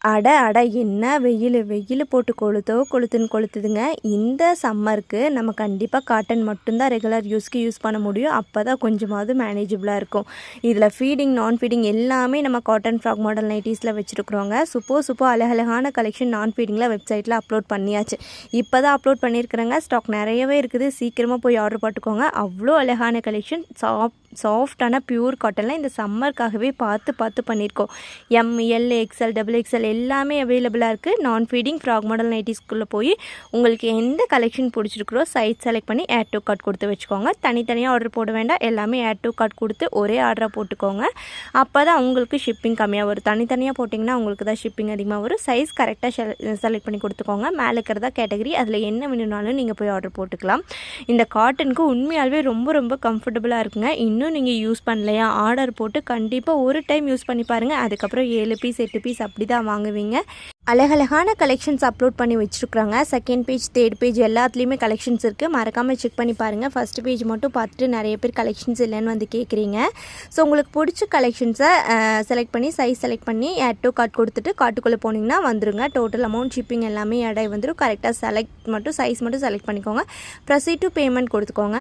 அட அட என்ன வெயில் போட்டு கொளுத்துதுங்க. இந்த சம்மருக்கு நம்ம கண்டிப்பாக காட்டன் மட்டும்தான் ரெகுலர் யூஸ்க்கு யூஸ் பண்ண முடியும். அப்போ தான் கொஞ்சமாவது மேனேஜபிளாக இருக்கும். இதில் ஃபீடிங் நான் ஃபீடிங் எல்லாமே நம்ம காட்டன் ஃப்ராக் மாடல் நைட்டிஸில் வச்சுருக்குறோங்க. சூப்பர் அழகழகான கலெக்ஷன் நான் ஃபீடிங்கில் வெப்சைட்டில் அப்லோட் பண்ணியாச்சு. இப்போ தான் அப்லோட் பண்ணியிருக்கிறேங்க. ஸ்டாக் நிறையவே இருக்குது. சீக்கிரமாக போய் ஆர்டர் போட்டுக்கோங்க. அவ்வளோ அழகான கலெக்ஷன் சாஃப்டான பியூர் காட்டனில் இந்த சம்மருக்காகவே பார்த்து பண்ணியிருக்கோம். எம்எல் எக்ஸ்எல் XXL எல்லாமே அவைலபிளாக இருக்குது. நான் ஃபீடிங் ஃப்ராக் மாடல் நைட்டிஸ்குள்ளே போய் உங்களுக்கு எந்த கலெக்ஷன் பிடிச்சிருக்கிறோ சைட் செலக்ட் பண்ணி ஆட் டு கார்ட் கொடுத்து வச்சுக்கோங்க. தனித்தனியாக ஆர்டர் போட வேண்டாம். எல்லாமே ஆட் டு கார்ட் கொடுத்து ஒரே ஆர்டராக போட்டுக்கோங்க. அப்போ தான் உங்களுக்கு ஷிப்பிங் கம்மியாக வரும். தனித்தனியாக போட்டிங்கன்னா உங்களுக்கு தான் ஷிப்பிங் அதிகமாக வரும். சைஸ் கரெக்டாக செலக்ட் பண்ணி கொடுத்துக்கோங்க. மேலே இருக்கிறதா கேட்டகரி, அதில் என்ன வேணும்னாலும் நீங்கள் போய் ஆர்டர் போட்டுக்கலாம். இந்த காட்டனுக்கு உண்மையாகவே ரொம்ப கம்ஃபர்டபுளாக இருக்குங்க. இன்னும் நீங்கள் யூஸ் பண்ணலையா, ஆர்டர் போட்டு கண்டிப்பாக ஒரு டைம் யூஸ் பண்ணி பாருங்கள். அதுக்கப்புறம் 7 பீஸ் 8 பீஸ் அப்படி தான் வாங்குவீங்க. அழகழகான கலெக்ஷன்ஸ் அப்லோட் பண்ணி வச்சுருக்குறாங்க. செகண்ட் பேஜ் தேர்ட் பேஜ் எல்லாத்துலேயுமே கலெக்ஷன்ஸ் இருக்குது. மறக்காமல் செக் பண்ணி பாருங்கள். ஃபஸ்ட் பேஜ் மட்டும் பார்த்துட்டு நிறைய பேர் கலெக்ஷன்ஸ் இல்லைன்னு வந்து கேட்குறீங்க. ஸோ உங்களுக்கு பிடிச்ச கலெக்ஷன்ஸை செலக்ட் பண்ணி சைஸ் செலக்ட் பண்ணி ஆட் டு கார்ட் கொடுத்துட்டு கார்ட்டுக்குள்ளே போனீங்கன்னா வந்துருங்க. டோட்டல் அமௌண்ட் ஷிப்பிங் எல்லாமே ஆட் ஆகி வந்துடும். கரெக்டாக சைஸ் மட்டும் செலக்ட் பண்ணிக்கோங்க. ப்ரொசீட் டு பேமெண்ட் கொடுத்துக்கோங்க.